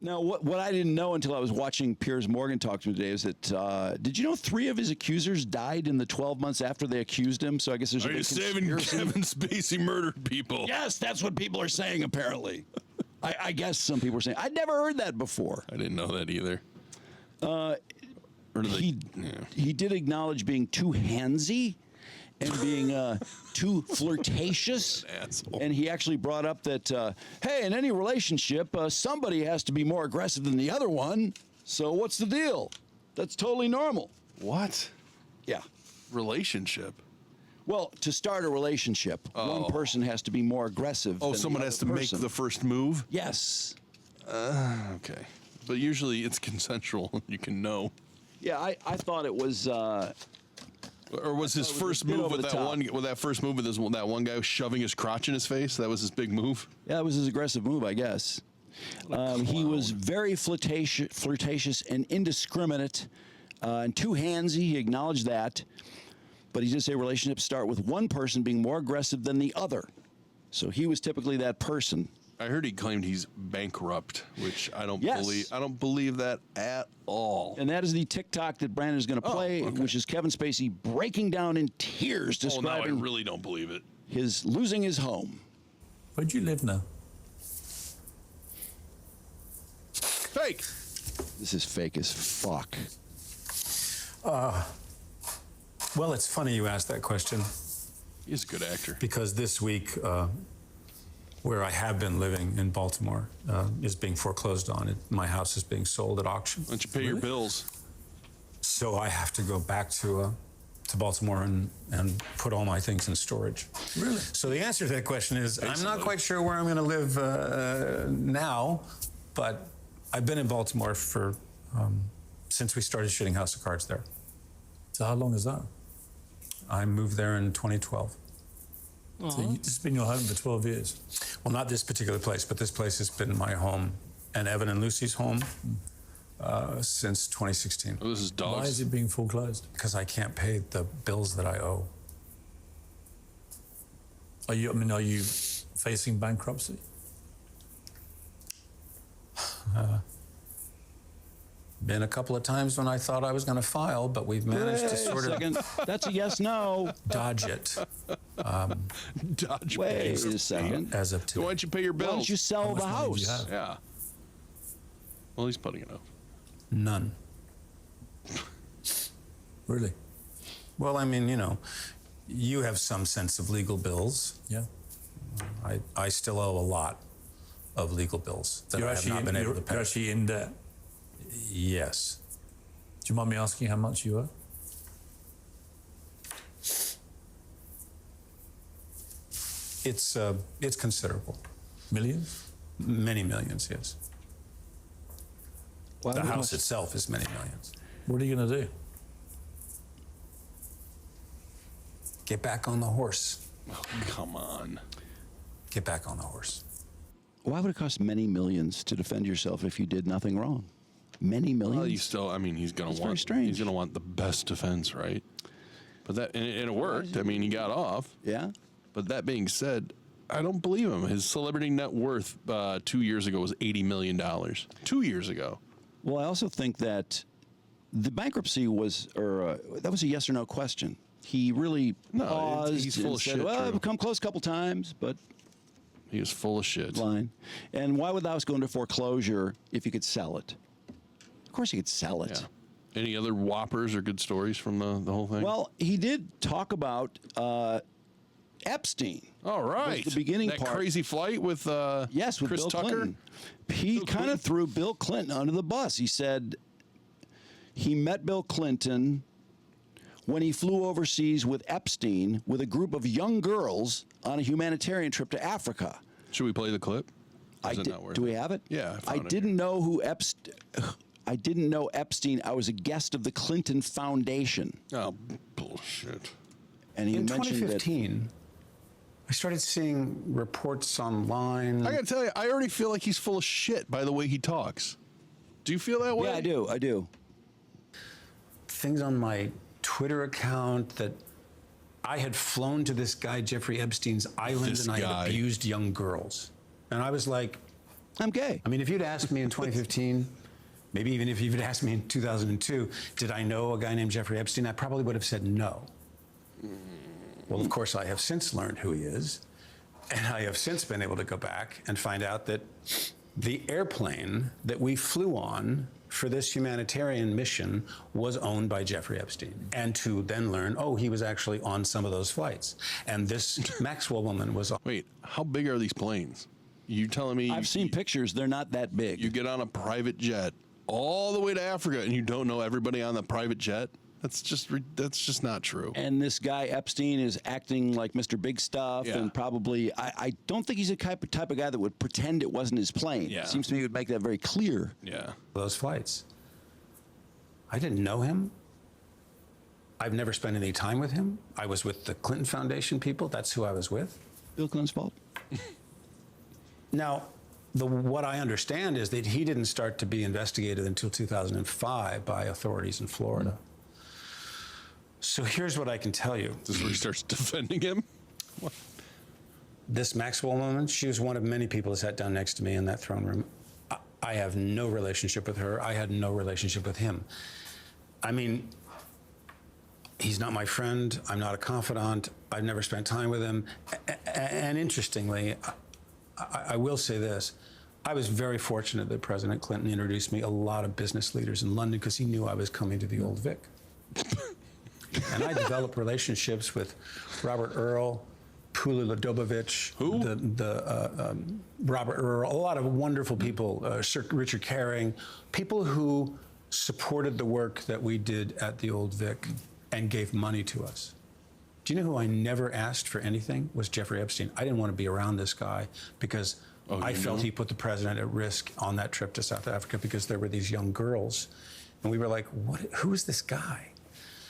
Now, what I didn't know until I was watching Piers Morgan talk to me today is that, did you know 3 of his accusers died in the 12 months after they accused him? So I guess there's a big saving Kevin Spacey murdered people. Yes, that's what people are saying, apparently. I guess some people are saying. I'd never heard that before. I didn't know that either. He did acknowledge being too handsy and being too flirtatious. And he actually brought up that, hey, in any relationship, somebody has to be more aggressive than the other one. So what's the deal? That's totally normal. What? Yeah. Relationship? Well, to start a relationship, one person has to be more aggressive. Oh, someone has to make the first move? Yes. Okay. But usually it's consensual. You can know. Yeah, I thought it was... or was his first move with that one guy shoving his crotch in his face? That was his big move? Yeah, that was his aggressive move, I guess. He was very flirtatious and indiscriminate and too handsy. He acknowledged that. But he did say relationships start with one person being more aggressive than the other. So he was typically that person. I heard he claimed he's bankrupt, which I don't believe. I don't believe that at all. And that is the TikTok that Brandon is going to play, which is Kevin Spacey breaking down in tears, describing. Oh, no, I really don't believe it. His losing his home. Where do you live now? Fake. This is fake as fuck. Well, it's funny you asked that question. He's a good actor. Because this week, where I have been living in Baltimore, is being foreclosed on. My house is being sold at auction. Why don't you pay your bills? So I have to go back to Baltimore and put all my things in storage. Really? So the answer to that question is, I'm not quite sure where I'm going to live now, but I've been in Baltimore for since we started shooting House of Cards there. So how long is that? I moved there in 2012. So this has been your home for 12 years? Well, not this particular place, but this place has been my home and Evan and Lucy's home since 2016. Oh, this is dogs. Why is it being foreclosed? Because I can't pay the bills that I owe. Are you facing bankruptcy? Been a couple of times when I thought I was going to file, but we've managed to sort of... That's a yes, no. Dodge it. Dodge. Wait a second. As of today. Why don't you pay your bills? Why don't you sell the house? You have? Yeah. Well, he's putting it up. None. Really? Well, I mean, you have some sense of legal bills. Yeah. I still owe a lot of legal bills that I have not been able to pay. You're actually in debt? Yes. Do you mind me asking how much you owe? It's considerable. Millions? Many millions, yes. Why The would house you- itself is many millions. What are you going to do? Get back on the horse. Oh, come on. Get back on the horse. Why would it cost many millions to defend yourself if you did nothing wrong? Many millions? Well, he's going to very strange. He's going to want the best defense, right? But and it worked. I mean, he got off. Yeah. But that being said, I don't believe him. His celebrity net worth 2 years ago was $80 million. 2 years ago. Well, I also think that the bankruptcy was, that was a yes or no question. He really paused. He's full and of said, shit. well, Drew. I've come close a couple times, but He was full of shit. line. And why would the house go into foreclosure if you could sell it? Of course, you could sell it. Yeah. Any other whoppers or good stories from the whole thing? Well, he did talk about Epstein. All right. The beginning that part. crazy flight with Yes, with Chris Bill Tucker. Clinton. He kind of threw Bill Clinton under the bus. He said he met Bill Clinton when he flew overseas with Epstein with a group of young girls on a humanitarian trip to Africa. Should we play the clip? Do we have it? Yeah. I didn't know who Epstein. I didn't know Epstein. I was a guest of the Clinton Foundation. Oh, bullshit. And he In mentioned 2015, I started seeing reports online. I got to tell you, I already feel like he's full of shit by the way he talks. Do you feel that way? Yeah, I do. I do. Things on my Twitter account that I had flown to this guy, Jeffrey Epstein's island, This and I guy. had abused young girls. And I was like, I'm gay. I mean, if you'd asked me in 2015, maybe even if you'd asked me in 2002, did I know a guy named Jeffrey Epstein? I probably would have said no. Well, of course, I have since learned who he is, and I have since been able to go back and find out that the airplane that we flew on for this humanitarian mission was owned by Jeffrey Epstein. And to then learn, oh, he was actually on some of those flights. And this Maxwell woman was on. Wait, how big are these planes? You telling me? I've seen pictures. They're not that big. You get on a private jet all the way to Africa and you don't know everybody on the private jet? That's just not true. And this guy Epstein is acting like Mr. Big Stuff, Yeah. and probably I don't think he's the type of guy that would pretend it wasn't his plane. Yeah. It seems to me he would make that very clear. Yeah. Those flights. I didn't know him. I've never spent any time with him. I was with the Clinton Foundation people. That's who I was with. Bill Clinton's fault. Now, what I understand is that he didn't start to be investigated until 2005 by authorities in Florida. So here's what I can tell you. This is where he starts defending him? What? This Maxwell woman, she was one of many people that sat down next to me in that throne room. I have no relationship with her. I had no relationship with him. I mean, he's not my friend. I'm not a confidant. I've never spent time with him. And interestingly, I will say this. I was very fortunate that President Clinton introduced me a lot of business leaders in London because he knew I was coming to the Old Vic. And I developed relationships with Robert Earl, Pula Ladobovich, who? Robert Earl, a lot of wonderful people, Sir Richard Caring, people who supported the work that we did at the Old Vic and gave money to us. Do you know who I never asked for anything? Was Jeffrey Epstein. I didn't want to be around this guy because I felt he put the president at risk on that trip to South Africa because there were these young girls. And we were like, who is this guy?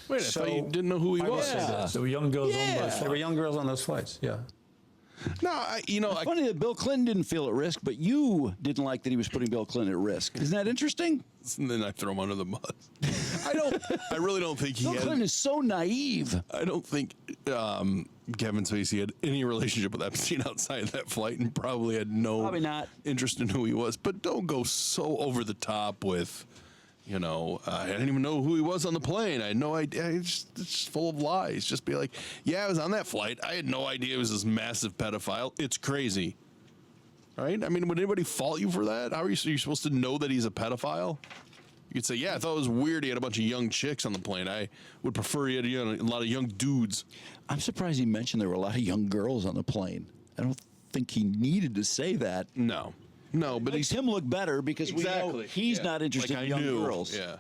Wait, I thought you didn't know who he was. Yeah. There were young girls on those There flights. were young girls on those flights, yeah. No, It's funny that Bill Clinton didn't feel at risk, but you didn't like that he was putting Bill Clinton at risk. Isn't that interesting? and then I throw him under the bus. I really don't think he Bill Clinton is so naive. I don't think Kevin Spacey had any relationship with Epstein outside of that flight and probably had Probably not. interest in who he was. But don't go so over the top with, I didn't even know who he was on the plane. I had no idea. It's just full of lies. Just be like, yeah, I was on that flight. I had no idea it was this massive pedophile. It's crazy. Right? I mean, would anybody fault you for that? How are you supposed to know that he's a pedophile? You could say, yeah, I thought it was weird he had a bunch of young chicks on the plane. I would prefer he had a lot of young dudes. I'm surprised he mentioned there were a lot of young girls on the plane. I don't think he needed to say that. No, but Makes him look better because we know Exactly. he's Yeah. not interested Like in I young knew. girls. Yeah.